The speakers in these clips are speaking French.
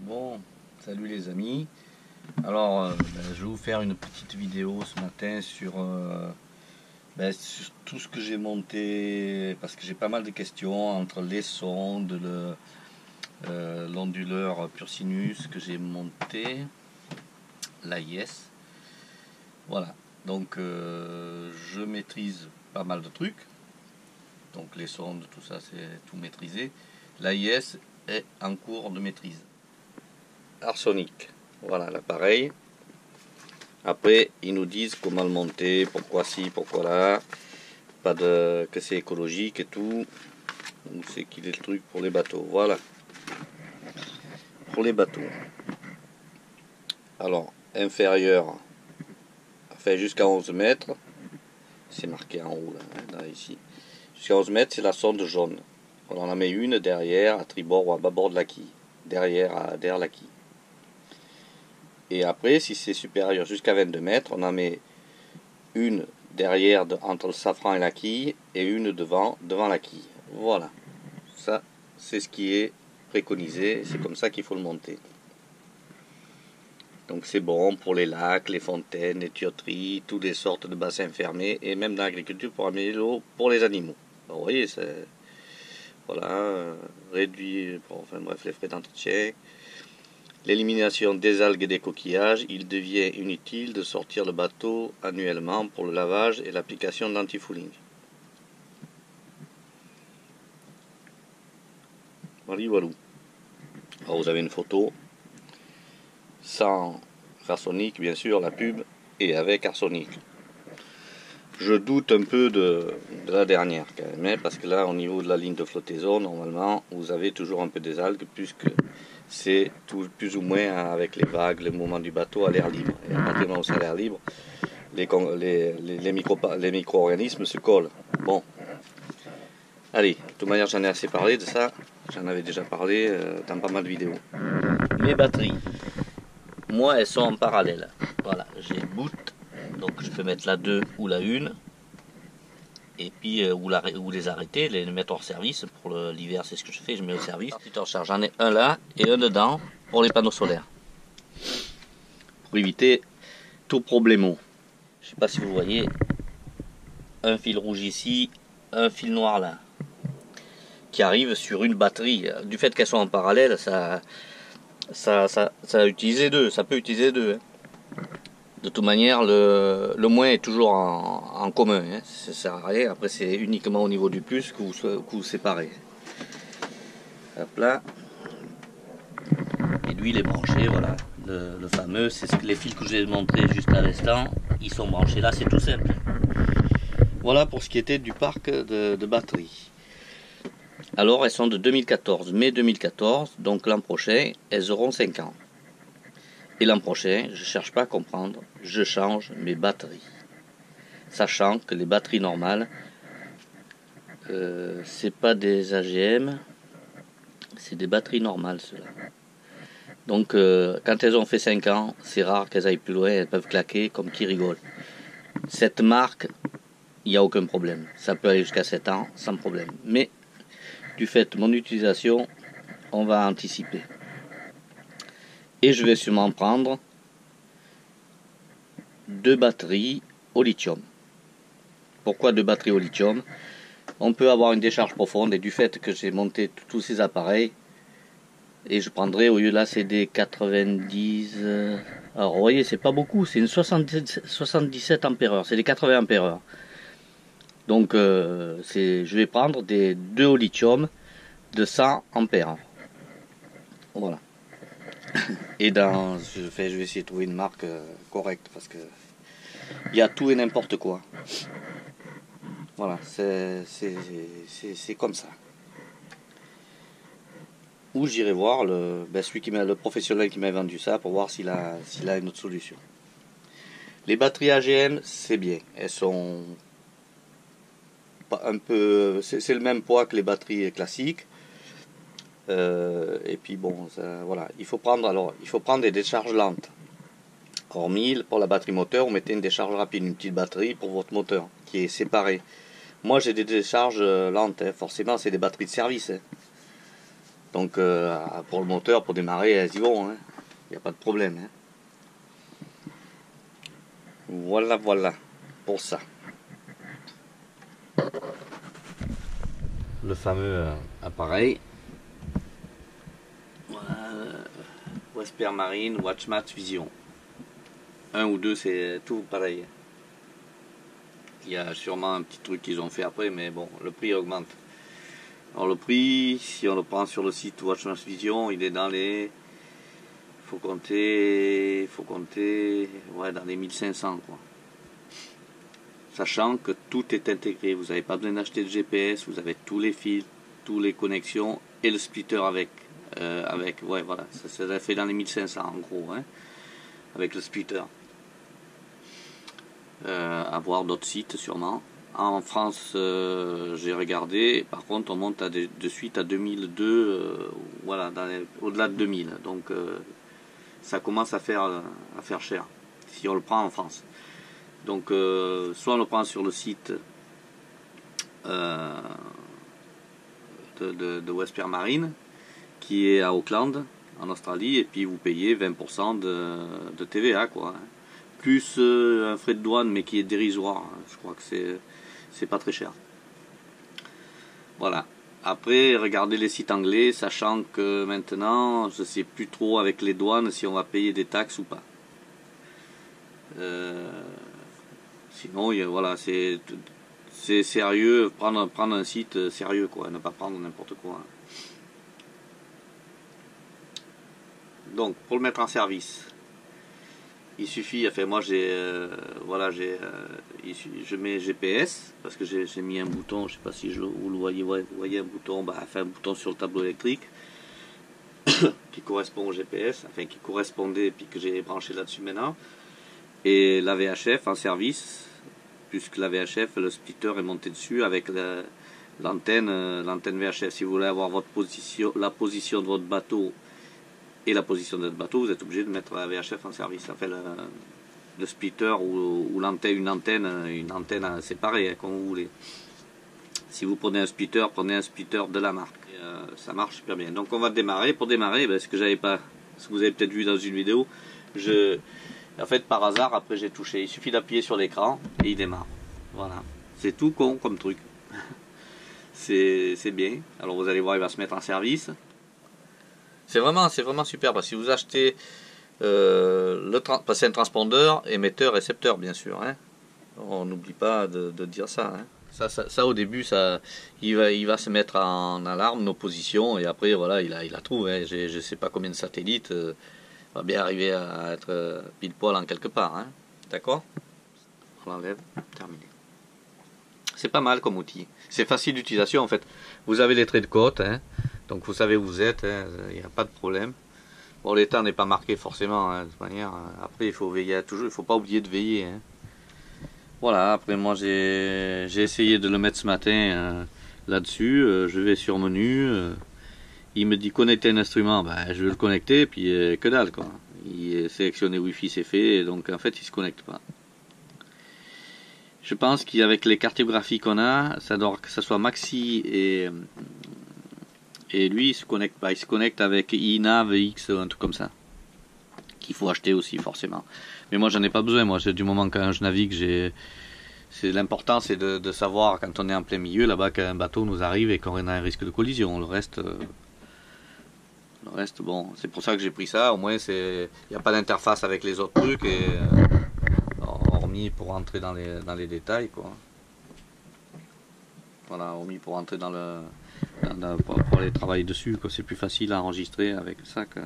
Bon, salut les amis. Alors, je vais vous faire une petite vidéo ce matin sur tout ce que j'ai monté, parce que j'ai pas mal de questions entre les sondes, l'onduleur Pur Sinus que j'ai monté, l'AIS. Voilà, donc je maîtrise pas mal de trucs. Donc les sondes, tout ça, c'est tout maîtrisé. L'AIS est en cours de maîtrise. Arsonic, voilà l'appareil. Après, ils nous disent comment le monter, pourquoi ci, pourquoi là, que c'est écologique et tout. Où c'est qu'il est le truc pour les bateaux, voilà. Pour les bateaux. Alors, inférieur, enfin jusqu'à 11 mètres, c'est marqué en haut là ici. Jusqu'à 11 mètres, c'est la sonde jaune. On en met une derrière, à tribord ou à bâbord de la quille. Derrière la quille. Et après, si c'est supérieur jusqu'à 22 mètres, on en met une derrière entre le safran et la quille et une devant la quille. Voilà. Ça, c'est ce qui est préconisé. C'est comme ça qu'il faut le monter. Donc c'est bon pour les lacs, les fontaines, les tuyauteries, toutes les sortes de bassins fermés et même dans l'agriculture pour amener l'eau pour les animaux. Alors, vous voyez, c'est... Voilà. Réduit, enfin bref, les frais d'entretien. L'élimination des algues et des coquillages, il devient inutile de sortir le bateau annuellement pour le lavage et l'application d'antifouling. Voilà. Alors vous avez une photo sans arsonic, bien sûr, la pub, et avec arsonic. Je doute un peu de la dernière quand même, parce que là, au niveau de la ligne de flottaison, normalement, vous avez toujours un peu des algues, puisque c'est plus ou moins avec les vagues, le mouvement du bateau à l'air libre. Et à partir du moment où c'est à l'air libre, les micro-organismes se collent. Bon. Allez, de toute manière, j'en ai assez parlé de ça. J'en avais déjà parlé dans pas mal de vidéos. Les batteries. Moi, elles sont en parallèle. Voilà, j'ai boot. Donc, je peux mettre la 2 ou la 1. Et puis, ou les arrêter, les mettre hors service. Pour l'hiver, c'est ce que je fais. Je mets au service. En charge. J'en ai un là et un dedans pour les panneaux solaires. Pour éviter tout problème. Je sais pas si vous voyez. Un fil rouge ici, un fil noir là. Qui arrive sur une batterie. Du fait qu'elles sont en parallèle, ça utilise deux. Ça peut utiliser deux. Hein. De toute manière, le moins est toujours en commun. Hein. Ça sert à rien. Après, c'est uniquement au niveau du plus que vous séparez. Hop là. Et lui, il est branché. Voilà. Le fameux, c'est les fils que je vous ai montré juste à l'instant. Ils sont branchés là. C'est tout simple. Voilà pour ce qui était du parc de batteries. Alors, elles sont de 2014, mai 2014, donc l'an prochain, elles auront 5 ans. Et l'an prochain, je ne cherche pas à comprendre, je change mes batteries. Sachant que les batteries normales, c'est pas des AGM, c'est des batteries normales, ceux-là. Donc, quand elles ont fait 5 ans, c'est rare qu'elles aillent plus loin, elles peuvent claquer comme qui rigole. Cette marque, il n'y a aucun problème. Ça peut aller jusqu'à 7 ans, sans problème. Mais, du fait de mon utilisation, on va anticiper. Et je vais sûrement prendre 2 batteries au lithium. Pourquoi 2 batteries au lithium? On peut avoir une décharge profonde et du fait que j'ai monté tous ces appareils, et je prendrai, au lieu là c'est des 90, alors vous voyez c'est pas beaucoup, c'est une 77 ampères, c'est des 80 ampères. Donc je vais prendre des 2 au lithium de 100 ampères. Voilà. Et je vais essayer de trouver une marque correcte parce que il y a tout et n'importe quoi. Voilà, c'est comme ça. Ou j'irai voir le professionnel qui m'a vendu ça pour voir s'il a une autre solution. Les batteries AGM, c'est bien. Elles sont un peu, c'est le même poids que les batteries classiques. Et puis bon, voilà, il faut prendre des décharges lentes. Hormis pour la batterie moteur, vous mettez une décharge rapide, une petite batterie pour votre moteur qui est séparée. Moi j'ai des décharges lentes, hein. Forcément c'est des batteries de service. Hein. Donc pour le moteur, pour démarrer, elles y vont, hein. Il n'y a pas de problème, hein. Voilà pour ça. Le fameux appareil. Wesper Marine Watchmatch Vision. 1 ou 2, c'est tout pareil. Il y a sûrement un petit truc qu'ils ont fait après, mais bon, le prix augmente. Alors le prix, si on le prend sur le site Watchmatch Vision, il est dans les... faut compter ouais, dans les 1500 quoi. Sachant que tout est intégré, vous n'avez pas besoin d'acheter de GPS, vous avez tous les fils, toutes les connexions et le splitter avec. Ouais voilà, ça fait dans les 1500 en gros, hein, avec le splitter. À voir d'autres sites sûrement. En France, j'ai regardé, par contre on monte de suite à 2002, voilà, au-delà de 2000, donc ça commence à faire cher, si on le prend en France. Donc soit on le prend sur le site de Wesper Marine, qui est à Auckland, en Australie, et puis vous payez 20% de TVA, quoi. Plus un frais de douane, mais qui est dérisoire. Je crois que c'est pas très cher. Voilà. Après, regardez les sites anglais, sachant que maintenant, je sais plus trop avec les douanes si on va payer des taxes ou pas. Sinon, voilà, c'est sérieux, prendre un site sérieux, quoi, ne pas prendre n'importe quoi. Donc, pour le mettre en service, il suffit, enfin moi voilà, je mets GPS, parce que j'ai mis un bouton, je sais pas si vous le voyez, ouais, vous voyez un bouton, enfin un bouton sur le tableau électrique, qui correspond au GPS, enfin qui correspondait, et puis que j'ai branché là-dessus maintenant, et la VHF en service, puisque la VHF, le splitter est monté dessus avec l'antenne VHF. Si vous voulez avoir votre position, la position de votre bateau et la position de votre bateau, vous êtes obligé de mettre la VHF en service. Enfin, le splitter ou l'antenne, une antenne séparée, hein, comme vous voulez. Si vous prenez un splitter de la marque. Et, ça marche super bien. Donc on va démarrer. Pour démarrer, ben, ce que j'avais pas, ce que vous avez peut-être vu dans une vidéo, en fait par hasard, après j'ai touché. Il suffit d'appuyer sur l'écran et il démarre. Voilà. C'est tout con comme truc. C'est bien. Alors vous allez voir, il va se mettre en service. C'est vraiment super. Parce que si vous achetez c'est un transpondeur, émetteur, récepteur, bien sûr. Hein. On n'oublie pas de dire ça. Hein. Ça au début, il va se mettre en alarme nos positions et après voilà, il a trouvé. Hein. Je sais pas combien de satellites va bien arriver à être pile poil en quelque part. Hein. D'accord? On l'enlève, terminé. C'est pas mal comme outil. C'est facile d'utilisation en fait. Vous avez les traits de côte, hein. Donc vous savez où vous êtes, il n'y a pas de problème. Bon, l'état n'est pas marqué forcément, hein, de toute manière. Après, il faut veiller toujours, il faut pas oublier de veiller. Hein. Voilà, après moi j'ai essayé de le mettre ce matin là-dessus. Je vais sur menu. Il me dit connecter un instrument, ben, je vais le connecter, puis que dalle quoi. Il est sélectionné Wi-Fi, c'est fait, donc en fait il se connecte pas. Je pense qu'avec les cartographies qu'on a, ça doit que ce soit Maxi et lui il se connecte pas, il se connecte avec iNav X, un truc comme ça, qu'il faut acheter aussi forcément. Mais moi j'en ai pas besoin, moi du moment quand je navigue, l'important c'est de savoir quand on est en plein milieu là-bas qu'un bateau nous arrive et qu'on a un risque de collision. Le reste bon, c'est pour ça que j'ai pris ça, au moins il n'y a pas d'interface avec les autres trucs et hormis pour entrer dans les détails quoi. Voilà, hormis pour entrer pour aller travailler dessus quoi, c'est plus facile à enregistrer avec ça que...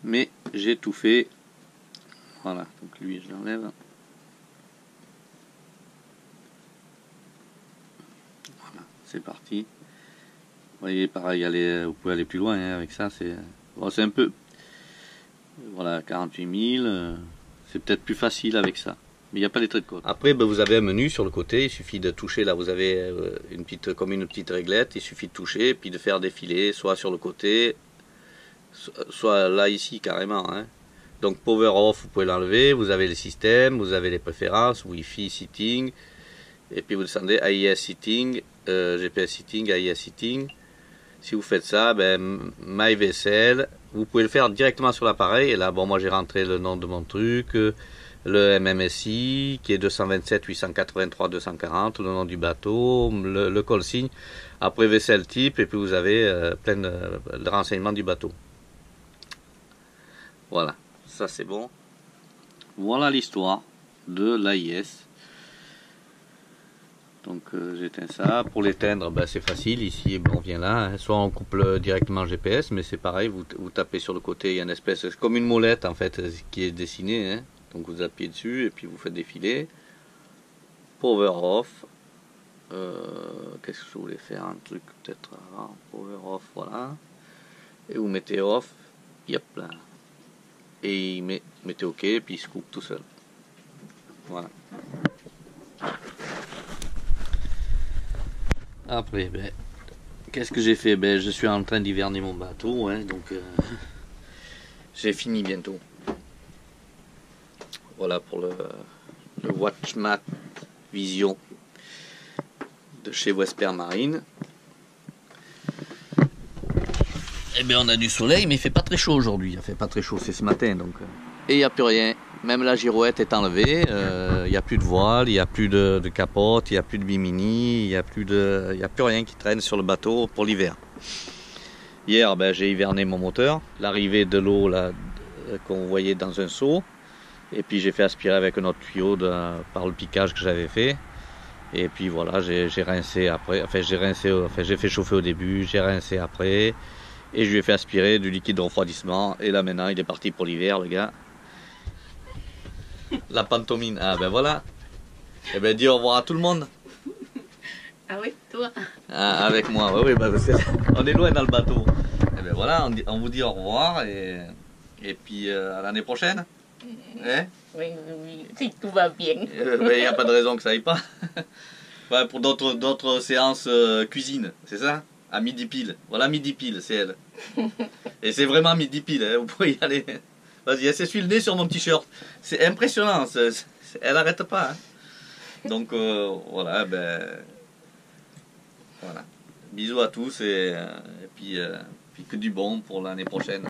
Mais j'ai tout fait. Voilà, donc lui je l'enlève. Voilà, c'est parti. Vous voyez, pareil, vous pouvez aller plus loin hein, avec ça. C'est un peu... Voilà, 48 000. C'est peut-être plus facile avec ça. Mais il n'y a pas les traits de côte. Après, ben, vous avez un menu sur le côté. Il suffit de toucher. Là, vous avez comme une petite réglette. Il suffit de toucher, puis de faire défiler, soit sur le côté, soit là, ici, carrément. Hein. Donc, Power Off, vous pouvez l'enlever. Vous avez les systèmes, vous avez les préférences, Wi-Fi Setting. Et puis, vous descendez AIS Setting, GPS Setting, AIS Setting. Si vous faites ça, ben, My Vaisselle, vous pouvez le faire directement sur l'appareil. Et là, bon, moi j'ai rentré le nom de mon truc, le MMSI qui est 227 883 240, le nom du bateau, le call signe. Après vaisselle type, et puis vous avez plein de renseignements du bateau. Voilà, ça c'est bon. Voilà l'histoire de l'AIS. Donc j'éteins ça. Pour l'éteindre, ben, c'est facile. Ici, ben, on vient là. Hein. Soit on coupe directement le GPS, mais c'est pareil. Vous tapez sur le côté. Il y a une espèce, c'est comme une molette en fait, qui est dessinée. Hein. Donc vous appuyez dessus et puis vous faites défiler. Power off. Qu'est-ce que je voulais faire? Un truc peut-être avant. Power off, voilà. Et vous mettez off. Yep là. Et mettez OK, puis il se coupe tout seul. Voilà. Après, ben, qu'est-ce que j'ai fait? Ben, je suis en train d'hiverner mon bateau, hein, donc j'ai fini bientôt. Voilà pour le Watchmat Vision de chez Vesper Marine. Eh bien, on a du soleil, mais il fait pas très chaud aujourd'hui. Il fait pas très chaud, c'est ce matin, donc. Et il n'y a plus rien. Même la girouette est enlevée. Il n'y a plus de voile, il n'y a plus de capote, il n'y a plus de bimini, il n'y a plus rien qui traîne sur le bateau pour l'hiver. Hier, ben, j'ai hiverné mon moteur. L'arrivée de l'eau là qu'on voyait dans un seau. Et puis j'ai fait aspirer avec un autre tuyau par le piquage que j'avais fait. Et puis voilà, j'ai rincé après. Enfin, j'ai fait chauffer au début, j'ai rincé après. Et je lui ai fait aspirer du liquide de refroidissement. Et là maintenant, il est parti pour l'hiver, le gars. La pantomime. Ah ben voilà. Eh ben dis au revoir à tout le monde. Ah oui, toi? Ah, avec moi. Oui, bah, on est loin dans le bateau. Eh ben voilà, on vous dit au revoir et puis à l'année prochaine. Hein? Oui, oui, si tout va bien. Il n'y a pas de raison que ça aille pas. Ouais, pour d'autres séances cuisine, c'est ça? À midi pile. Voilà, midi pile, c'est elle. Et c'est vraiment midi pile, hein, vous pouvez y aller. Vas-y, elle s'essuie le nez sur mon t-shirt. C'est impressionnant, elle arrête pas. Hein. Donc voilà, ben voilà. Bisous à tous et puis que du bon pour l'année prochaine.